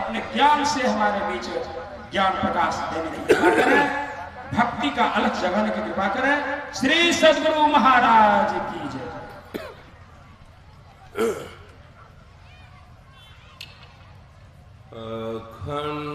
अपने ज्ञान से हमारे बीच ज्ञान प्रकाश देने की कृपा करें, भक्ति का अलख जगाने की कृपा करें। श्री सद्गुरु महाराज की जय। अखंड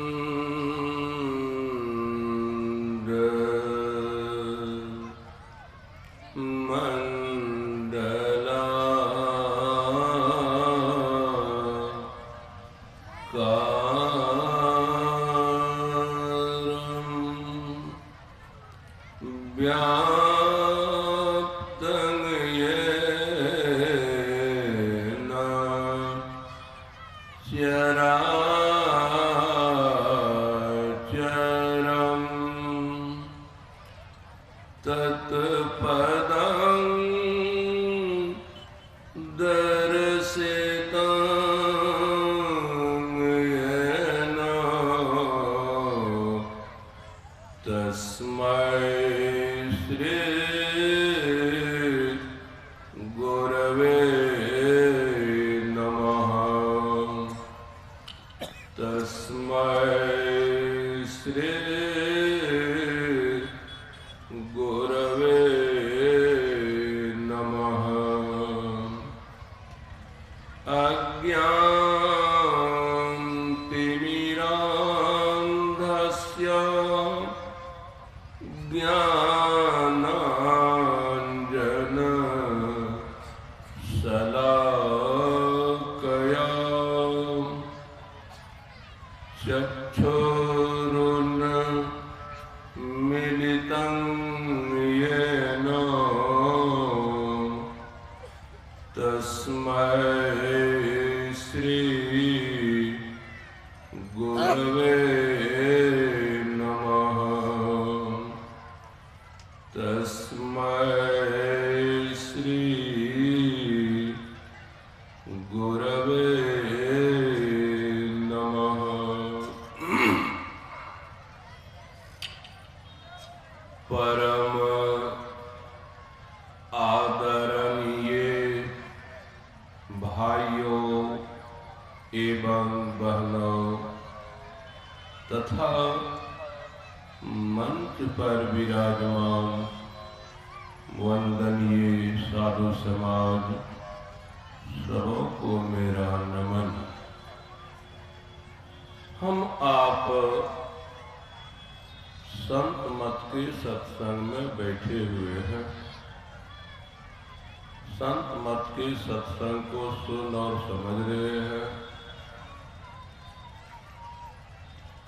सत्संग को सुन और समझ रहे हैं।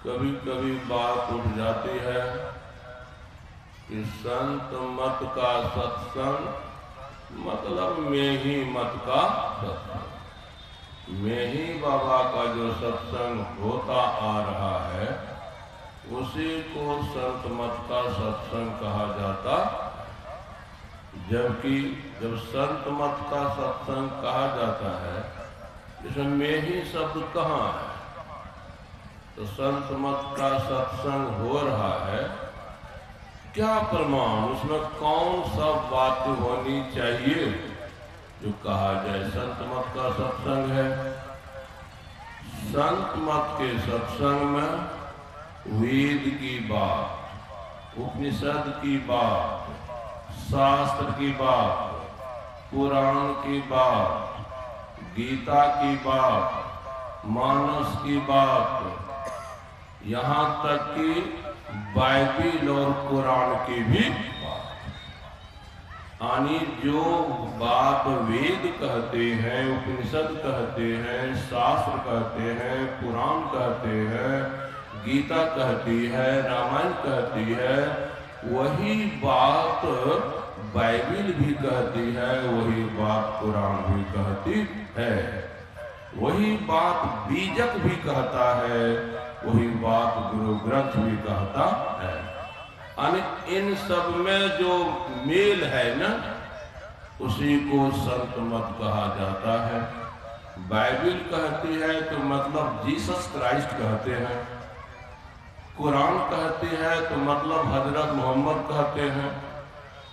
कभी कभी बात उठ जाती है कि संत मत का सत्संग मतलब में ही मत का सत्संग, में ही बाबा का जो सत्संग होता आ रहा है उसी को संत मत का सत्संग कहा जाता। जबकि जब संत मत का सत्संग कहा जाता है इसमें में ही शब्द कहाँ है, तो संत मत का सत्संग हो रहा है, क्या प्रमाण, उसमें कौन सा बात होनी चाहिए जो कहा जाए संत मत का सत्संग है। संत मत के सत्संग में वेद की बात, उपनिषद की बात, शास्त्र की बात, पुराण की बात, गीता की बात, मानस की बात, यहाँ तक कि बाइबिल और कुरान की भी बात, यानी जो बात वेद कहते हैं, उपनिषद कहते हैं, शास्त्र कहते हैं, पुराण कहते हैं, गीता कहती है, रामायण कहती है, वही बात बाइबिल भी कहती है, वही बात कुरान भी कहती है, वही बात बीजक भी कहता है, वही बात गुरु ग्रंथ भी कहता है। इन सब में जो मेल है ना, उसी को संत मत कहा जाता है। बाइबिल कहती है तो मतलब जीसस क्राइस्ट कहते हैं, कुरान कहती है तो मतलब हजरत मोहम्मद कहते हैं,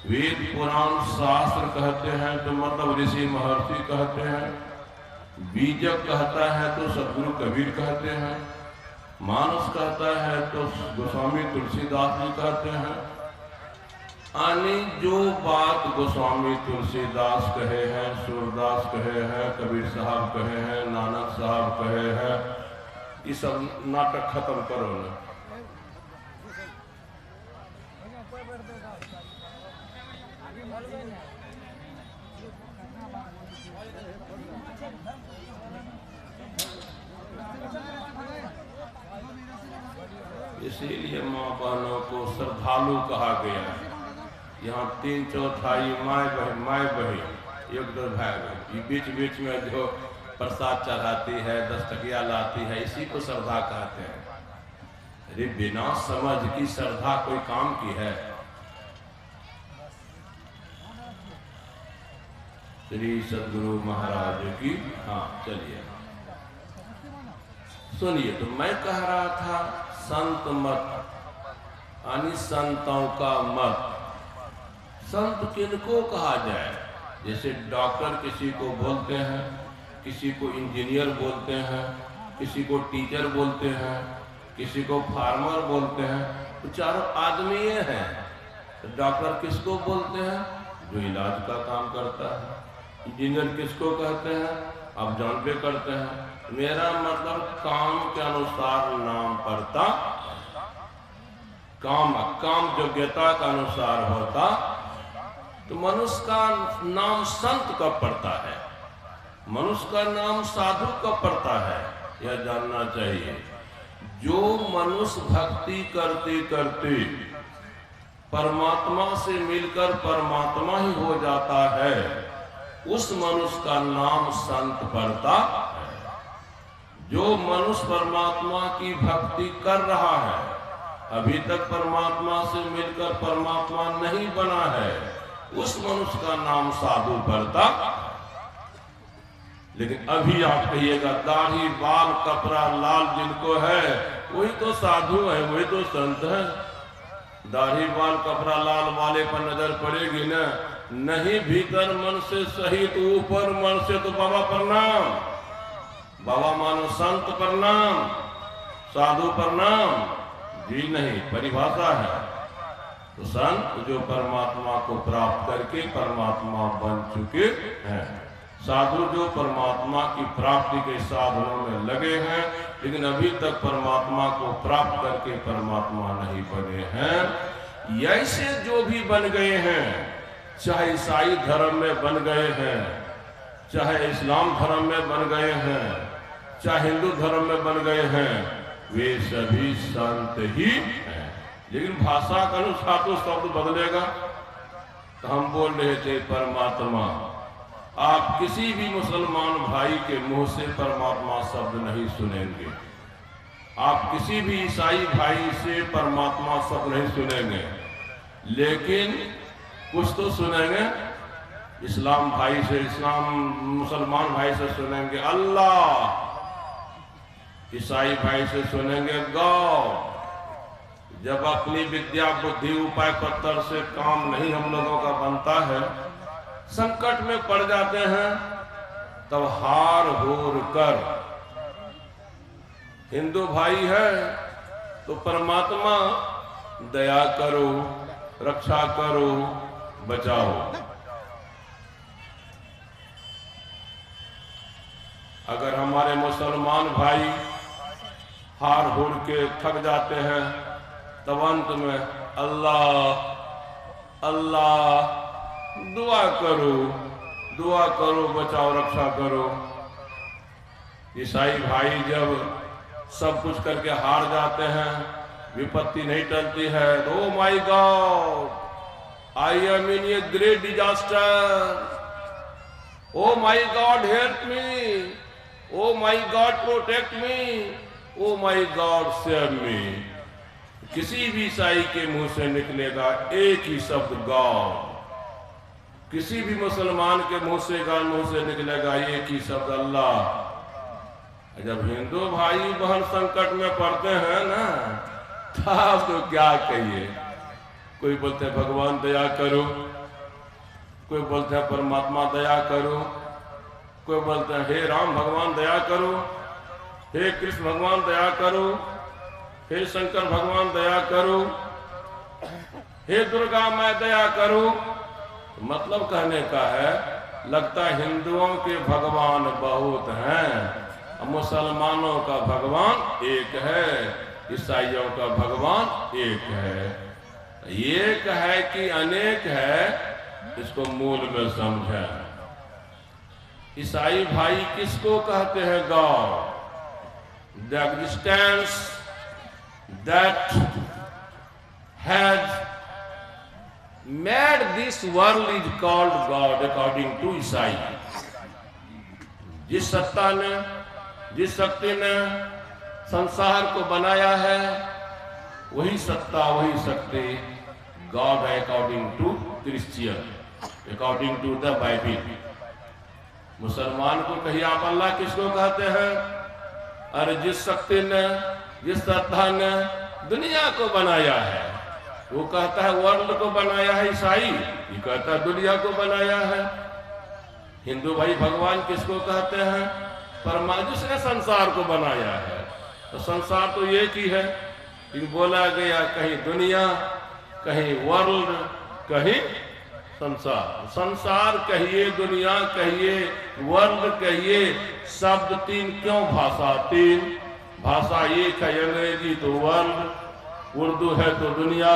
वेद पुराण शास्त्र कहते हैं तो मतलब ऋषि महर्षि कहते हैं, बीजक कहता है तो सदगुरु कबीर कहते हैं, मानस कहता है तो गोस्वामी तुलसीदास जी कहते हैं, यानी जो बात गोस्वामी तुलसीदास कहे हैं, सूरदास कहे हैं, कबीर साहब कहे हैं, नानक साहब कहे हैं, ये सब नाटक खत्म करो ना। इसीलिए माँ बहनों को श्रद्धालु कहा गया है। यहाँ 3/4 माँ बहन 1-2 भाई बहन, ये बीच बीच में जो प्रसाद चढ़ाती है, 10 टकिया लाती है, इसी को श्रद्धा कहते हैं। अरे बिना समझ की श्रद्धा कोई काम की है? श्री सद्गुरु महाराज की। हाँ चलिए सुनिए, तो मैं कह रहा था संत मत, यानी संतों का मत। संत किनको कहा जाए? जैसे डॉक्टर किसी को बोलते हैं, किसी को इंजीनियर बोलते हैं, किसी को टीचर बोलते हैं, किसी को फार्मर बोलते हैं, तो चारों आदमी ये हैं। तो डॉक्टर किसको बोलते हैं? जो इलाज का काम करता है। इंजीनियर किसको कहते हैं? आप जानते करते हैं। मेरा मतलब काम के अनुसार नाम पड़ता, काम योग्यता के अनुसार होता। तो मनुष्य का नाम संत कब पड़ता है, मनुष्य का नाम साधु कब पड़ता है, यह जानना चाहिए। जो मनुष्य भक्ति करते करते परमात्मा से मिलकर परमात्मा ही हो जाता है, उस मनुष्य का नाम संत पड़ता है। जो मनुष्य परमात्मा की भक्ति कर रहा है, अभी तक परमात्मा से मिलकर परमात्मा नहीं बना है, उस मनुष्य का नाम साधु पड़ता। लेकिन अभी आप कहिएगा दाढ़ी बाल कपड़ा लाल जिनको है वही तो साधु है, वही तो संत है। दाढ़ी बाल कपड़ा लाल वाले पर नजर पड़ेगी ना, नहीं भीतर मन से सही तो ऊपर मन से तो बाबा प्रणाम, बाबा मानो संत प्रणाम, साधु प्रणाम जी नहीं, परिभाषा है। तो संत जो परमात्मा को प्राप्त करके परमात्मा बन चुके हैं, साधु जो परमात्मा की प्राप्ति के साधनों में लगे हैं लेकिन अभी तक परमात्मा को प्राप्त करके परमात्मा नहीं बने हैं। ऐसे जो भी बन गए हैं, चाहे ईसाई धर्म में बन गए हैं, चाहे इस्लाम धर्म में बन गए हैं, चाहे हिंदू धर्म में बन गए हैं, वे सभी संत ही हैं। लेकिन भाषा के अनुसार तो शब्द बदलेगा। तो हम बोल रहे थे परमात्मा, आप किसी भी मुसलमान भाई के मुंह से परमात्मा शब्द नहीं सुनेंगे, आप किसी भी ईसाई भाई से परमात्मा शब्द नहीं सुनेंगे, लेकिन कुछ तो सुनेंगे इस्लाम भाई से, इस्लाम मुसलमान भाई से सुनेंगे अल्लाह, ईसाई भाई से सुनेंगे गॉड। जब अपनी विद्या बुद्धि उपाय पत्थर से काम नहीं हम लोगों का बनता है, संकट में पड़ जाते हैं, तब हार होर कर हिंदू भाई है तो परमात्मा दया करो, रक्षा करो, बचाओ। अगर हमारे मुसलमान भाई हार होर के थक जाते हैं, तब अंत में अल्लाह अल्लाह दुआ करो, बचाओ, रक्षा करो। ईसाई भाई जब सब कुछ करके हार जाते हैं, विपत्ति नहीं टलती है, तो oh my God I am in a great disaster, oh my God help me, oh my God protect me, oh my God save me. किसी भी ईसाई के मुंह से निकलेगा एक ही शब्द गॉड, किसी भी मुसलमान के मुंह से निकलेगा एक ही शब्द अल्लाह। जब हिंदू भाई बहन संकट में पड़ते हैं ना, तब तो क्या कहिए। कोई बोलते हैं भगवान दया करो, कोई बोलते हैं परमात्मा दया करो, कोई बोलते हैं हे राम भगवान दया करो, हे कृष्ण भगवान दया करो, हे शंकर भगवान दया करो, हे दुर्गा मैं दया करो। मतलब कहने का है, लगता है हिंदुओं के भगवान बहुत हैं, मुसलमानों का भगवान एक है, ईसाइयों का भगवान एक है। एक है कि अनेक है, इसको मूल में समझें। ईसाई भाई किसको कहते हैं? God. The existence that has made this world is called God according to ईसाई। जिस सत्ता ने, जिस शक्ति ने संसार को बनाया है, वही सत्ता वही शक्ति गॉड है according to Christian, according to the Bible. मुसलमान को कहिए आप अल्लाह किसको कहते हैं? अरे जिस शक्ति ने, जिस सत्ता ने दुनिया को बनाया है, वो कहता है वर्ल्ड को बनाया है। ईसाई ये कहता है दुनिया को बनाया है। हिंदू भाई भगवान किसको कहते हैं? परमात्मा जिसने संसार को बनाया है। तो संसार तो एक ही है, बोला गया कहीं दुनिया, कहीं वर्ल्ड, कहीं संसार। संसार कहिए, दुनिया कहिए, वर्ल्ड कहिए, शब्द तीन क्यों? भाषा तीन। भाषा एक है, अंग्रेजी तो वर्ल्ड, उर्दू है तो दुनिया,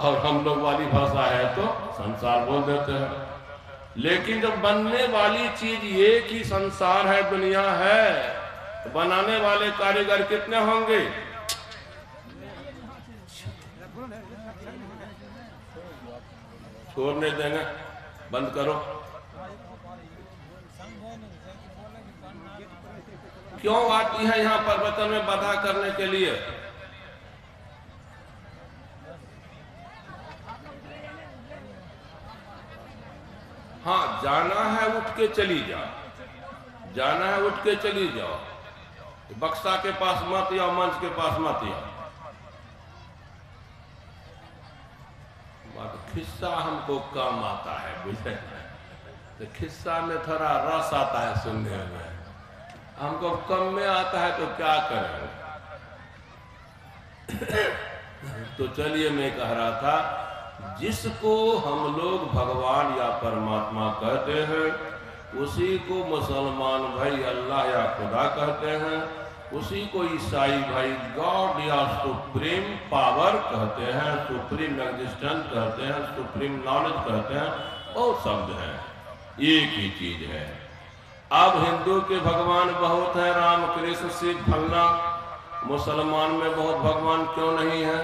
और हम लोग वाली भाषा है तो संसार बोल देते हैं। लेकिन जब बनने वाली चीज एक ही संसार है, दुनिया है, तो बनाने वाले कारीगर कितने होंगे? छोड़ने देंगे? बंद करो। क्यों आती है यहाँ पर वतन में बाधा करने के लिए? हाँ, जाना है उठ के चली जाओ, जाना है उठ के चली जाओ। बक्सा के पास मत या मंच के पास मत या। खिस्सा हमको कम आता है, बुझे? तो खिस्सा में थोड़ा रस आता है सुनने में, हमको कम में आता है तो क्या करें। तो चलिए, मैं कह रहा था, जिसको हम लोग भगवान या परमात्मा कहते हैं, उसी को मुसलमान भाई अल्लाह या खुदा कहते हैं, उसी को ईसाई भाई गॉड या सुप्रीम पावर कहते हैं, सुप्रीम एग्जिस्टेंस कहते हैं, सुप्रीम नॉलेज कहते हैं। बहुत शब्द हैं, एक ही चीज है। अब हिंदू के भगवान बहुत हैं, राम कृष्ण शिव फलना। मुसलमान में बहुत भगवान क्यों नहीं है?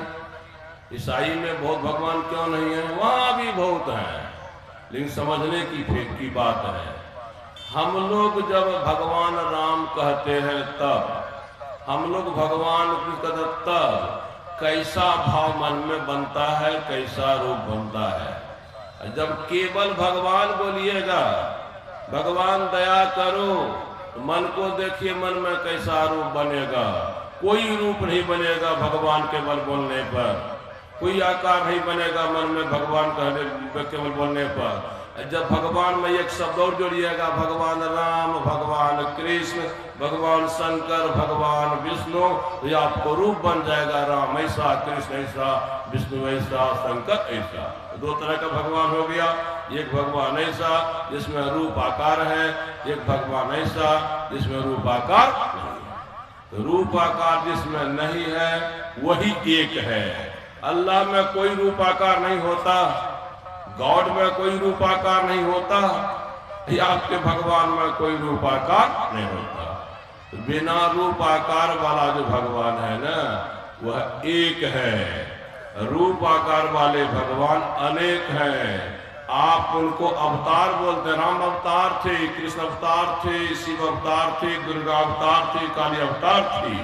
ईसाई में बहुत भगवान क्यों नहीं है? वहां भी बहुत हैं, लेकिन समझने की फेक की बात है। हम लोग जब भगवान राम कहते हैं, तब हम लोग भगवान की कदर, तब कैसा भाव मन में बनता है, कैसा रूप बनता है। जब केवल भगवान बोलिएगा, भगवान दया करो, मन को देखिए, मन में कैसा रूप बनेगा। कोई रूप नहीं बनेगा भगवान केवल बोलने पर, कोई आकार नहीं बनेगा मन में भगवान कहने केवल बोलने पर। जब भगवान में एक शब्द और जोड़िएगा, भगवान राम, भगवान कृष्ण, भगवान शंकर, भगवान विष्णु, तो आपको रूप बन जाएगा। राम ऐसा, कृष्ण ऐसा, विष्णु ऐसा, शंकर ऐसा। दो तरह का भगवान हो गया। एक भगवान ऐसा जिसमें रूप आकार है, एक भगवान ऐसा जिसमें रूप आकार नहीं है। तो रूप आकार जिसमें नहीं है वही एक है। अल्लाह में कोई रूप आकार नहीं होता, गॉड में कोई रूप आकार नहीं होता, या आपके भगवान में कोई रूप आकार नहीं होता। तो बिना रूप आकार वाला जो भगवान है ना, वह एक है। रूप आकार वाले भगवान अनेक हैं। आप उनको अवतार बोलते हैं। राम अवतार थे, कृष्ण अवतार थे, शिव अवतार थे, दुर्गा अवतार थे, काली अवतार थी।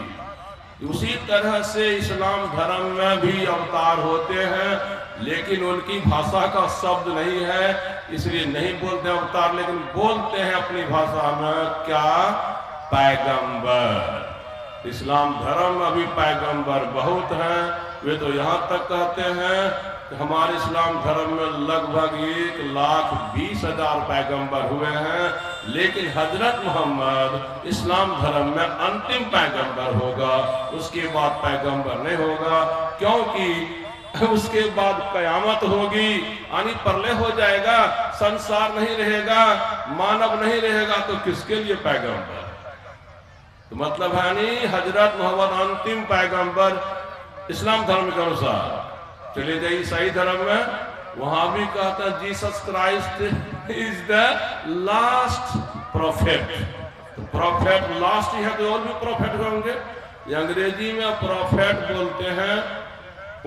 उसी तरह से इस्लाम धर्म में भी अवतार होते हैं, लेकिन उनकी भाषा का शब्द नहीं है, इसलिए नहीं बोलते अवतार, लेकिन बोलते हैं अपनी भाषा में क्या? पैगंबर। इस्लाम धर्म में भी पैगंबर बहुत हैं। वे तो यहाँ तक कहते हैं हमारे इस्लाम धर्म में लगभग 1,20,000 पैगंबर हुए हैं, लेकिन हजरत मोहम्मद इस्लाम धर्म में अंतिम पैगंबर होगा, उसके बाद पैगंबर नहीं होगा। क्योंकि उसके बाद कयामत होगी, यानी प्रलय हो जाएगा, संसार नहीं रहेगा, मानव नहीं रहेगा, तो किसके लिए पैगंबर? तो मतलब है नहीं, हजरत मोहम्मद अंतिम पैगंबर इस्लाम धर्म के अनुसार। चले जाइए ईसाई धर्म में, वहां भी कहता है Jesus Christ is the last profit. तो प्रॉफिट लास्ट ही है, तो और भी प्रॉफिट होंगे। ये अंग्रेजी में प्रॉफिट बोलते हैं,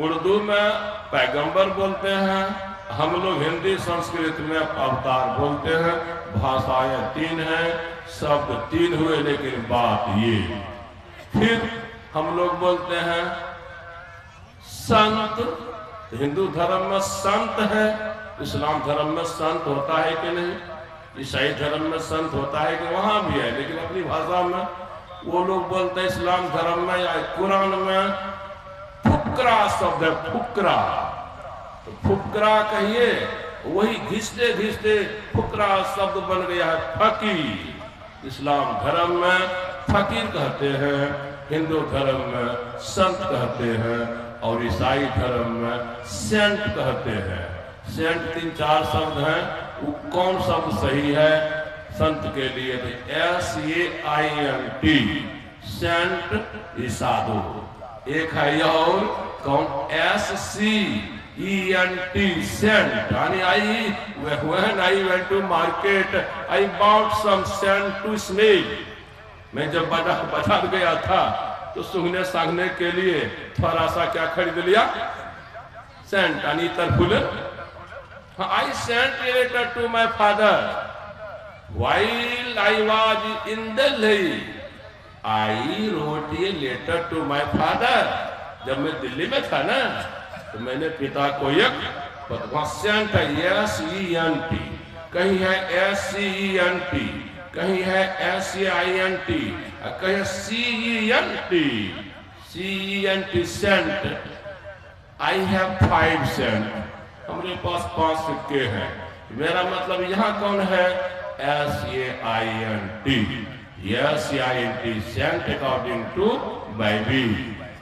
उर्दू में पैगंबर बोलते हैं, हम लोग हिंदी संस्कृत में अवतार बोलते हैं। भाषाएं 3 हैं, शब्द 3 हुए, लेकिन बात ये। फिर हम लोग बोलते हैं संत। हिंदू धर्म में संत है, इस्लाम धर्म में संत होता है कि नहीं? ईसाई धर्म में संत होता है कि? वहां भी है, लेकिन अपनी भाषा में। वो लोग बोलते हैं इस्लाम धर्म में या कुरान में फुकरा शब्द है, फुकरा। तो फुकरा कहिए, वही घिसते घिसते फुकरा शब्द बन गया है फकीर। इस्लाम धर्म में फकीर कहते हैं, हिंदू धर्म में संत कहते हैं, और ईसाई धर्म में सेंट कहते हैं। सेंट 3-4 शब्द हैं, वो कौन शब्द सही है संत के लिए? तो SAINT, सेंट ईसादो। एक है यह, और कौन? SCENT, scent. यानी I went to market, I bought some scent to smell। मैं जब बाजार गया था तो सूंघने सांघने के लिए थोड़ा सा क्या खरीद लिया? सेंट, यानी तरफुल। I sent a letter to my father while I was in Delhi। I wrote a letter to my father। जब मैं दिल्ली में था ना, तो मैंने पिता को एक सेंट है SENT, कहीं है SCENT, कहीं है SAINT, कहीं CENT, cent. I have 5 cent, हमारे पास 5 सिक्के हैं। मेरा मतलब यहाँ कौन है? SAINT, saint according to Bible.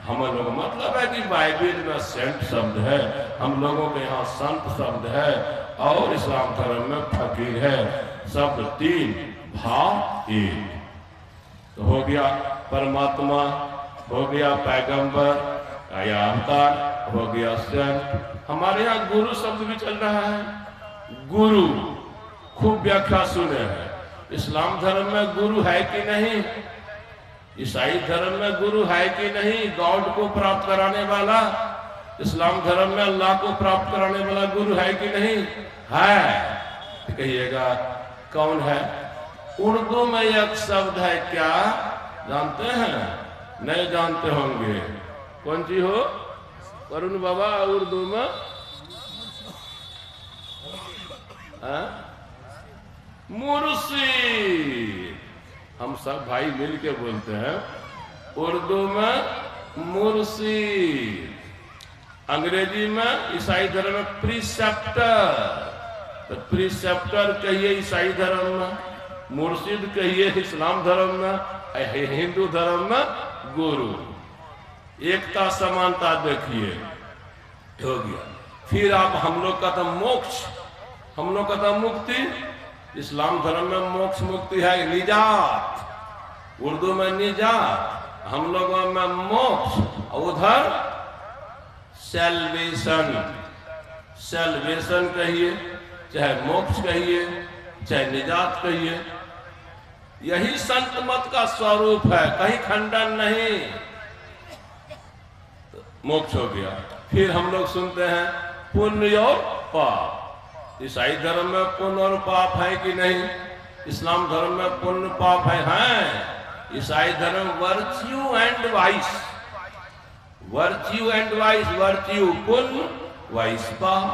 हम लोग मतलब है कि बाइबिल में सेंट शब्द है, हम लोगों के यहाँ संत शब्द है, और इस्लाम धर्म में फकीर है। शब्द 3, भाव 1। तो हो गया परमात्मा, हो गया पैगंबर या अवतार, हो गया सेंट। हमारे यहाँ गुरु शब्द भी चल रहा है। गुरु खूब व्याख्या सुने हैं। इस्लाम धर्म में गुरु है कि नहीं? ईसाई धर्म में गुरु है कि नहीं? गॉड को प्राप्त कराने वाला। इस्लाम धर्म में अल्लाह को प्राप्त कराने वाला गुरु है कि नहीं? है। कहिएगा कौन है? उर्दू में एक शब्द है, क्या जानते हैं? नहीं जानते होंगे। कौन सी हो वरुण बाबा? उर्दू में मुर्शिद। हम सब भाई मिल के बोलते हैं। उर्दू में मुर्शिद, अंग्रेजी में ईसाई धर्म में प्रीसेप्टर। तो प्रीसेप्टर कहिए ईसाई धर्म में, मुर्शिद कहिए इस्लाम धर्म में, हिंदू धर्म में गुरु। एकता समानता देखिए, हो गया। फिर आप हम लोग का था मोक्ष, हम लोग का था मुक्ति। इस्लाम धर्म में मोक्ष मुक्ति है, निजात। उर्दू में निजात, हम लोगों में मोक्ष, उधर सेल्वेशन। सेल्वेशन कहिए, चाहे मोक्ष कहिए, चाहे निजात कहिए, यही संत मत का स्वरूप है, कहीं खंडन नहीं। मोक्ष हो गया। फिर हम लोग सुनते हैं पुण्य और पाप। ईसाई धर्म में पुण्य और पाप है कि नहीं? इस्लाम धर्म में पुण्य पाप है। ईसाई धर्म virtue and vice, virtue and vice, virtue पुण्य, वाइस पाप।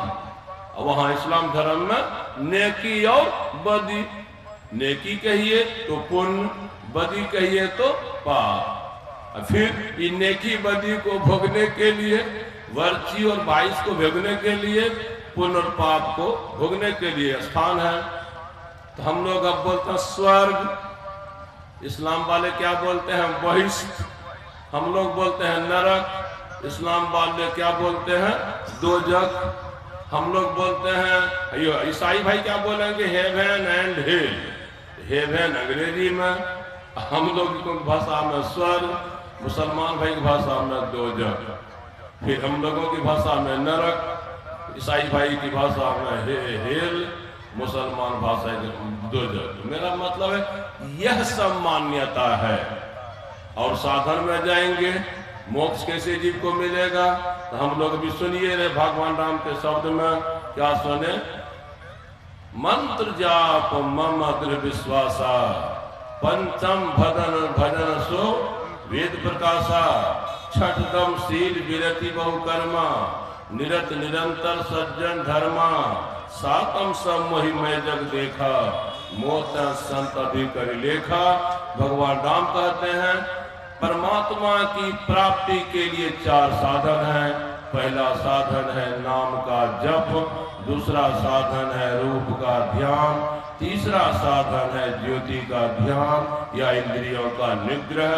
वहां इस्लाम धर्म में नेकी और बदी। नेकी कहिए तो पुण्य, बदी कहिए तो पाप। फिर इन नेकी बदी को भोगने के लिए, वर्ची और 22 को भोगने के लिए, पुण्य और पाप को भोगने के लिए स्थान है। तो हम लोग अब बोलते हैं स्वर्ग, इस्लाम वाले क्या बोलते हैं बहिष्ठ, हम लोग बोलते हैं नरक, इस्लाम वाले क्या बोलते हैं दोजख, हम लोग बोलते हैं, ईसाई भाई क्या बोलेंगे हेवन एंड हेल, हेवन अंग्रेजी में, हम लोग की भाषा में स्वर्ग, मुसलमान भाई की भाषा में दोजख, फिर हम लोगों की भाषा में नरक, ईसाई भाई की भाषा में हेल, मुसलमान भाषा में दोजख। मेरा मतलब है यह सब मान्यता है। और साधन में जाएंगे, मोक्ष कैसे जीव को मिलेगा, तो हम लोग भी सुनिए रे भगवान राम के शब्द में, क्या सुने, मंत्र जाप मम दृढ़ विश्वासा, पंचम भजन भजन सो वेद प्रकाशा, छठदम शील विरति बहु कर्मा, निरत निरंतर सज्जन धर्मा, सातम सब मोहि मैं जग देखा, मोत संत अधिक लेखा। भगवान राम कहते हैं परमात्मा की प्राप्ति के लिए 4 साधन हैं। पहला साधन है नाम का जप, दूसरा साधन है रूप का ध्यान, तीसरा साधन है ज्योति का ध्यान या इंद्रियों का निग्रह,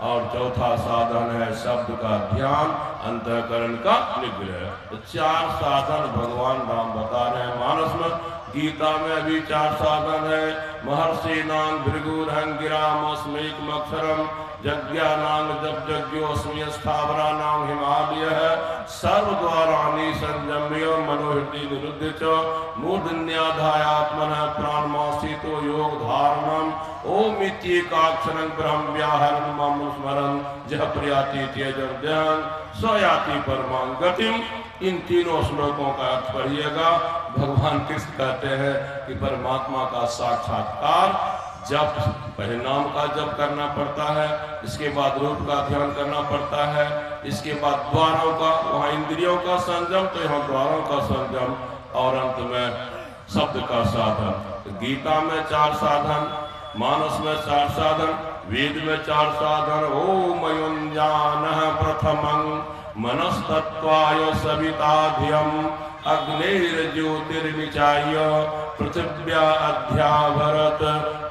और चौथा साधन है शब्द का ध्यान, अंतःकरण का निग्रह। तो 4 साधन भगवान राम बता रहे हैं मानस में। गीता में भी 4 साधन है। महर्षि नाम भृगुरहं गिरामस्मैकमक्षरम, यज्ञानां जप यज्ञोस्मि स्थावरा नाम हिमालय है, सर्व द्वाराणि संयम्य मनोहृदि निरुद्ध च, मूर्धन्याधायात्मनः प्राणमासीतो योग धारणम, ओम इत्येकाक्षरं ब्रह्म व्याहरणं मम स्मरन्, जह प्रयाति त्यजं ध्यान स याति परमां गतिम। इन तीनों श्लोकों का अर्थ पढ़िएगा। भगवान कृष्ण कहते हैं कि परमात्मा का साक्षात्कार जब पहले नाम का जप करना पड़ता है, इसके बाद रूप का ध्यान करना पड़ता है, इसके बाद द्वारों का, वहाँ इंद्रियों का संयम, तो यहाँ द्वारों का संयम, और अंत में शब्द का साधन। तो गीता में 4 साधन, मानस में 4 साधन, वेद में 4 साधन। ओम युञ्जानः प्रथमं मनस्तत्त्वाय सविता धियम्, अग्निर्ज्योतिर्निचाय पृथिव्या अध्याभरत,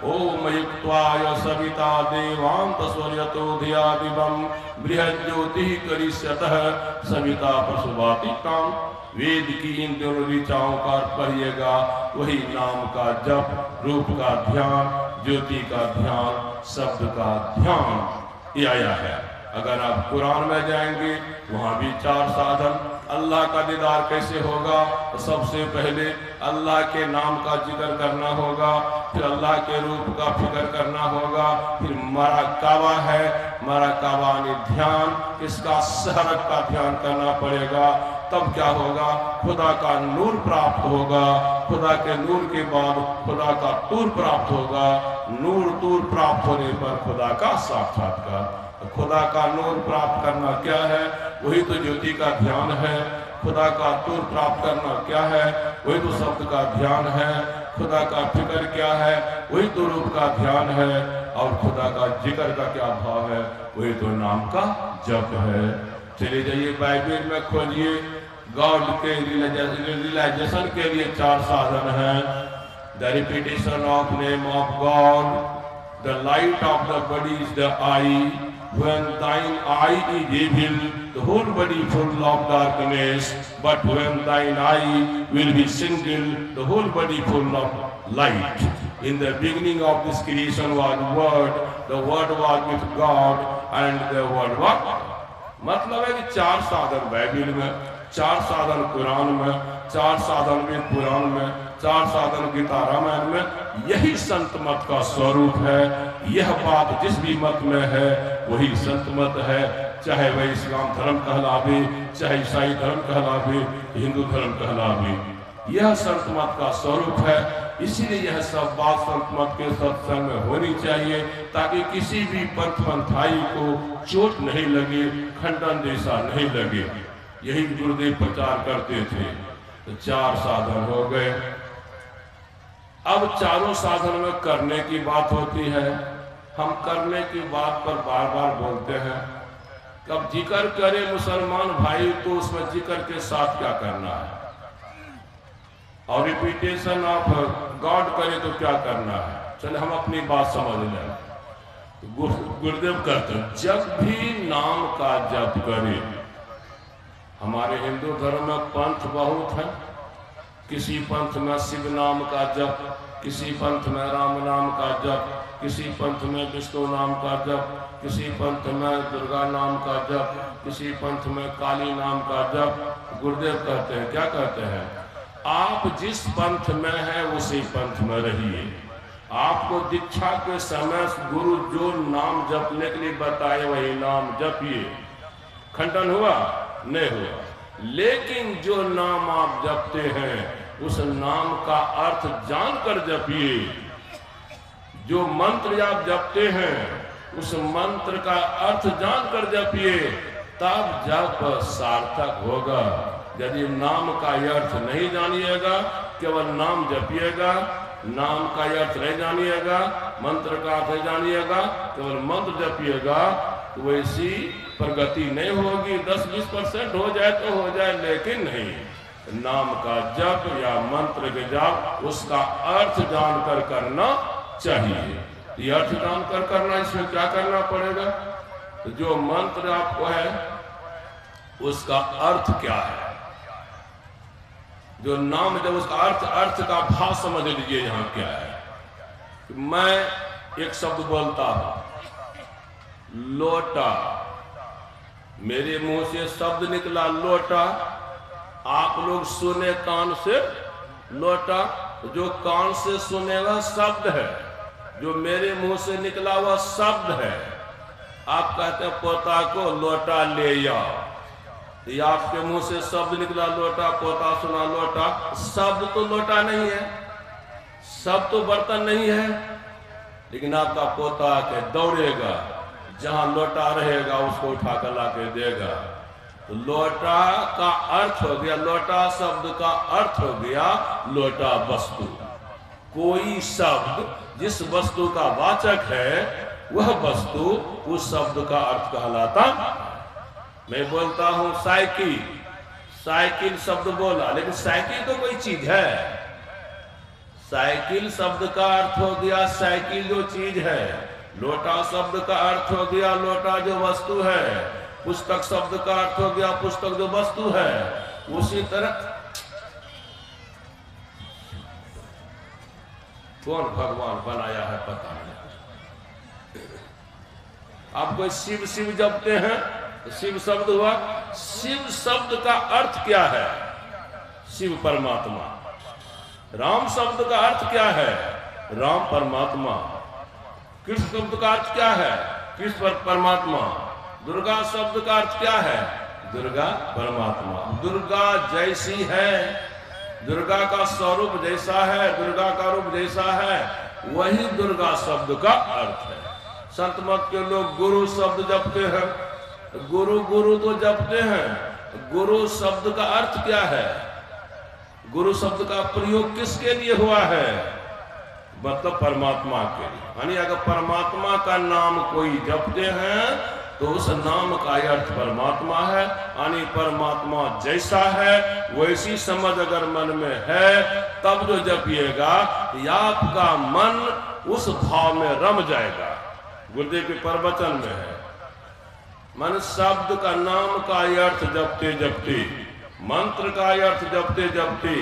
ओम युक्त्वाय सविता देवान्तस्वर्यतो धिया दिवम्, बृहज्योतिः करिष्यतः सविता प्रसुवातिकाम्। वेद की इन दोनों ऋचाओं का पढ़िएगा। वही नाम का जप, रूप का ध्यान, ज्योति का ध्यान, शब्द का ध्यान ये आया है। अगर आप कुरान में जाएंगे वहां भी 4 साधन। अल्लाह का दीदार कैसे होगा, तो सबसे पहले अल्लाह के नाम का जिक्र करना होगा, फिर अल्लाह के रूप का फिक्र करना होगा, फिर मराकाबा है, मराकाबा यानी ध्यान, इसका शहरत का ध्यान करना पड़ेगा। तब क्या होगा, खुदा का नूर प्राप्त होगा, खुदा के नूर के बाद खुदा का तूर प्राप्त होगा, नूर तूर प्राप्त होने पर खुदा का साक्षात्कार। खुदा का नूर प्राप्त करना क्या है, वही तो ज्योति का ध्यान है। खुदा का तूर प्राप्त करना क्या है, वही तो शब्द का ध्यान है। खुदा का फिक्र क्या है, वही तो रूप का ध्यान है। और खुदा का जिक्र का क्या भाव है, वही तो नाम का जप है। चले जाइए बाइबल में खोजिए, गॉड के रियलाइजेशन के लिए 4 साधन हैं। The repetition of name of God, the light of the body is the I, when thine eye is evil, the whole body full of darkness, but when thine eye will be single, the whole body full of light. In the beginning of this creation was word, the word was with God, and the word was। मतलब है कि 4 साधन Bible में, 4 साधन कुरान में, 4 साधन वेद पुराण में, 4 साधन गीता रामायण में। यही संत मत का स्वरूप है। यह बात जिस भी मत में है वही संत मत है, चाहे वह इस्लाम धर्म कहलावे, चाहे ईसाई धर्म कहलावे, हिंदू धर्म कहलावे। यह संत मत का स्वरूप है। इसीलिए यह सब बात संत मत के सत्संग में होनी चाहिए, ताकि किसी भी पंथ पंथाई को चोट नहीं लगे, खंडन जैसा नहीं लगे। यही गुरुदेव प्रचार करते थे। तो 4 साधन हो गए। अब चारों साधन में करने की बात होती है। हम करने की बात पर बार बार बोलते हैं। कब जिक्र करे मुसलमान भाई तो उसमें जिक्र के साथ क्या करना है, और रिपीटेशन ऑफ गॉड करे तो क्या करना है। चले हम अपनी बात समझ लें। गुरुदेव कहते हैं जब भी नाम का जप करे, हमारे हिंदू धर्म में पंथ बहुत है। किसी पंथ में शिव नाम का जप, किसी पंथ में राम नाम का जप, किसी पंथ में विष्णु नाम का जप, किसी पंथ में दुर्गा नाम का जप, किसी पंथ में काली नाम का जप। गुरुदेव कहते हैं, क्या कहते हैं, आप जिस पंथ में हैं उसी पंथ में रहिए। आपको दीक्षा के समय गुरु जो नाम जपने के लिए बताए वही नाम जपिए। खंडन हुआ? नहीं हुआ। लेकिन जो नाम आप जपते हैं उस नाम का अर्थ जानकर जपिए। जो मंत्र आप जपते हैं उस मंत्र का अर्थ जानकर जपिए, तब जप सार्थक होगा। यदि नाम का अर्थ नहीं जानिएगा, केवल नाम जपिएगा, नाम का अर्थ नहीं जानिएगा, मंत्र का अर्थ जानिएगा, केवल मंत्र जपिएगा, तो वैसी प्रगति नहीं होगी। 10-20% हो जाए तो हो जाए, लेकिन नहीं। नाम का जप या मंत्र के जप उसका अर्थ जानकर करना चाहिए। ये अर्थ जानकर करना, इसमें क्या करना पड़ेगा? तो जो मंत्र आपको है उसका अर्थ क्या है, जो नाम जब उसका अर्थ का भाव समझ लीजिए। यहां क्या है, मैं एक शब्द बोलता हूं लोटा, मेरे मुंह से शब्द निकला लोटा, आप लोग सुने कान से लोटा, जो कान से सुनेगा शब्द है, जो मेरे मुंह से निकला हुआ शब्द है। आप कहते हैं पोता को लोटा ले आओ, ये आपके मुंह से शब्द निकला लोटा, पोता सुना लोटा, शब्द तो लोटा नहीं है, शब्द तो बर्तन नहीं है, लेकिन आपका पोता के दौड़ेगा, जहां लोटा रहेगा उसको उठा कर ला के देगा। तो लोटा का अर्थ हो गया, लोटा शब्द का अर्थ हो गया लोटा वस्तु। कोई शब्द जिस वस्तु का वाचक है वह वस्तु उस शब्द का अर्थ कहलाता। मैं बोलता हूं साइकिल, साइकिल शब्द बोला, लेकिन साइकिल तो कोई चीज है। साइकिल शब्द का अर्थ हो गया साइकिल जो चीज है। लोटा शब्द का अर्थ हो गया लोटा जो वस्तु है। पुस्तक शब्द का अर्थ हो गया पुस्तक जो वस्तु है। उसी तरह कौन भगवान बनाया है पता नहीं। आप कोई शिव शिव जपते हैं, शिव शब्द हुआ, शिव शब्द का अर्थ क्या है? शिव परमात्मा। राम शब्द का अर्थ क्या है? राम परमात्मा। कृष्ण शब्द का अर्थ क्या है? कृष्ण परमात्मा। दुर्गा शब्द का अर्थ क्या है? दुर्गा परमात्मा। दुर्गा जैसी है, दुर्गा का स्वरूप जैसा है, दुर्गा का रूप जैसा है, वही दुर्गा शब्द का अर्थ है। संत मत के लोग गुरु शब्द जपते हैं, गुरु गुरु तो जपते हैं, गुरु शब्द का अर्थ क्या है? गुरु शब्द का प्रयोग किसके लिए हुआ है? मतलब परमात्मा के लिए। यानी अगर परमात्मा का नाम कोई जपते हैं तो उस नाम का अर्थ परमात्मा है। यानी परमात्मा जैसा है वैसी समझ अगर मन में है तब जो जपिएगा या आपका मन उस भाव में रम जाएगा। गुरुदेव के प्रवचन में है, मन शब्द का नाम का अर्थ जपते जपते, मंत्र का अर्थ जपते जपते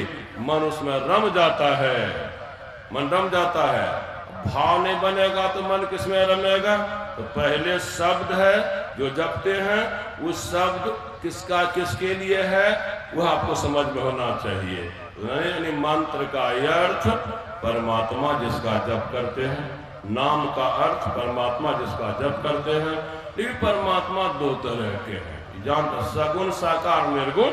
मन उसमें रम जाता है, मन रम जाता है। भाव नहीं बनेगा तो मन किसमें रमेगा? तो पहले शब्द है जो जपते हैं, उस शब्द किसका किसके लिए है वह आपको समझ में होना चाहिए। यानी मंत्र का अर्थ परमात्मा जिसका जप करते हैं, नाम का अर्थ परमात्मा जिसका जप करते हैं। लेकिन परमात्मा दो तरह के हैं, जानते, सगुण साकार निर्गुण।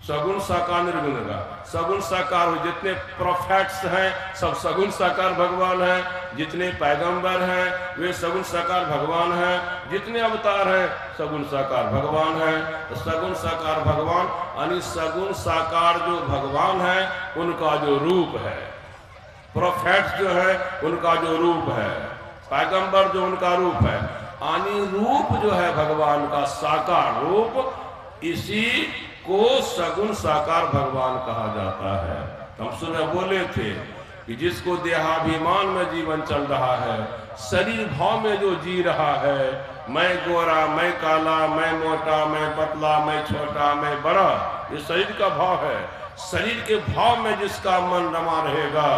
सगुण साकार निर्गुण का सगुण साकार जितने प्रोफेट्स हैं सब सगुण साकार भगवान हैं, जितने पैगंबर हैं वे सगुण साकार भगवान हैं, जितने अवतार हैं सगुण साकार भगवान हैं। तो सगुण साकार भगवान यानी सगुण साकार जो भगवान है उनका जो रूप है, प्रोफेट्स जो है उनका जो रूप है, पैगंबर जो उनका रूप है, यानी रूप जो है भगवान का साकार रूप, इसी को सगुण साकार भगवान कहा जाता है। हम सुबह बोले थे कि जिसको देहाभिमान में जीवन चल रहा है, शरीर भाव में जो जी रहा है, मैं गोरा, मैं काला, मैं मोटा, मैं पतला, मैं छोटा, मैं बड़ा, ये शरीर का भाव है। शरीर के भाव में जिसका मन रमा रहेगा,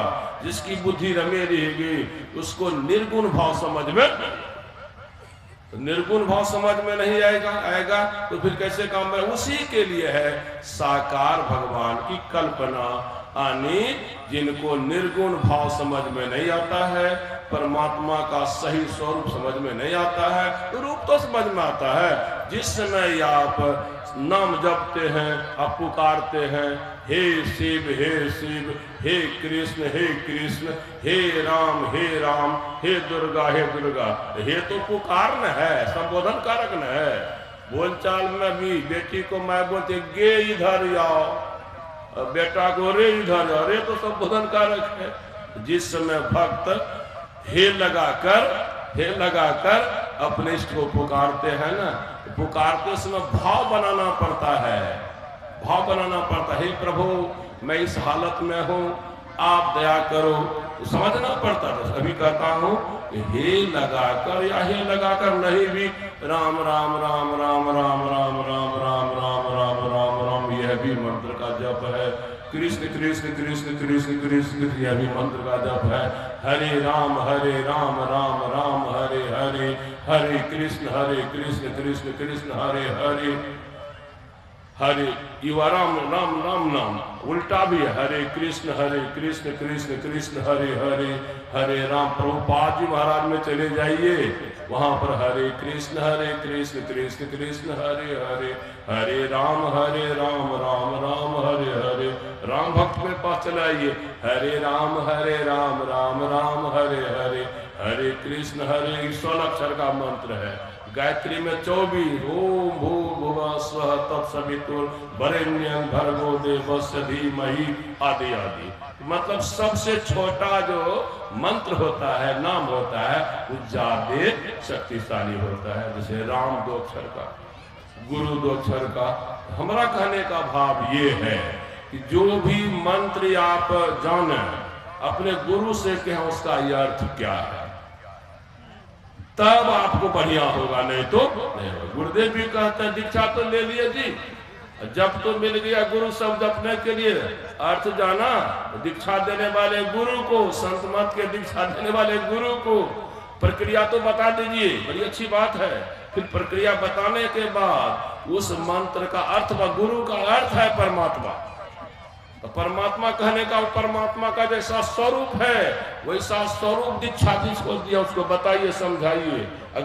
जिसकी बुद्धि रमे रहेगी, उसको निर्गुण भाव समझ में, निर्गुण भाव समझ में नहीं आएगा तो फिर कैसे काम है? उसी के लिए है साकार भगवान की कल्पना, यानी जिनको निर्गुण भाव समझ में नहीं आता है, परमात्मा का सही स्वरूप समझ में नहीं आता है, तो रूप तो समझ में आता है। जिस समय आप नाम जपते हैं, आप पुकारते हैं, हे शिव, हे कृष्ण, हे कृष्ण, हे राम, हे दुर्गा, हे दुर्गा, हे तो पुकारन है, संबोधन कारक न है। बोलचाल में भी बेटी को मैं बोलते गे इधर आओ, बेटा को रे इधर आओ, रे तो संबोधन कारक है। जिस समय भक्त हे लगाकर अपने इष्ट को पुकारते हैं ना, पुकारते समय भाव बनाना पड़ता है, भाव बनाना पड़ता है। हे प्रभु, मैं इस हालत में हूँ, आप दया करो, तो समझना पड़ता है। अभी कहता हूँ हे लगाकर या हे लगाकर नहीं भी, राम राम राम राम राम राम राम राम राम राम राम राम, यह भी मंत्र का जप है। कृष्ण कृष्ण कृष्ण कृष्ण कृष्ण, यह भी मंत्र का जप है। हरे राम राम राम हरे हरे, हरे कृष्ण कृष्ण कृष्ण हरे हरे, हरे युवा राम राम राम नाम उल्टा भी है, हरे कृष्ण कृष्ण कृष्ण हरे हरे, हरे राम। प्रभुपाद जी महाराज में चले जाइए, वहां पर हरे कृष्ण कृष्ण कृष्ण हरे हरे, हरे राम राम राम हरे हरे। राम भक्त में पास चलाइए, हरे राम राम राम हरे हरे, हरे कृष्ण हरे। 16 अक्षर का मंत्र है। गायत्री में 24, ओम भूर्भुवः स्वः तत्सवितुर्वरेण्यं भर्गो देवस्य धीमहि, आदि आदि। मतलब सबसे छोटा जो मंत्र होता है, नाम होता है, वो ज्यादा शक्तिशाली होता है। जैसे राम 2 अक्षर का, गुरु 2 अक्षर का। हमारा कहने का भाव ये है कि जो भी मंत्र आप जाने, अपने गुरु से कहें उसका यह अर्थ क्या है, तब आपको बढ़िया होगा, नहीं तो नहीं होगा। गुरुदेव भी कहते हैं दीक्षा तो ले लिए जी, जब तो मिल गया गुरु शब्द अपने के लिए, अर्थ जाना, दीक्षा देने वाले गुरु को, संत मत के दीक्षा देने वाले गुरु को प्रक्रिया तो बता दीजिए, बड़ी अच्छी बात है। फिर प्रक्रिया बताने के बाद उस मंत्र का अर्थ, व गुरु का अर्थ है परमात्मा, तो परमात्मा कहने का परमात्मा का जैसा स्वरूप है, वैसा स्वरूप दीक्षा जिसको दिया उसको बताइए, समझाइए। अगर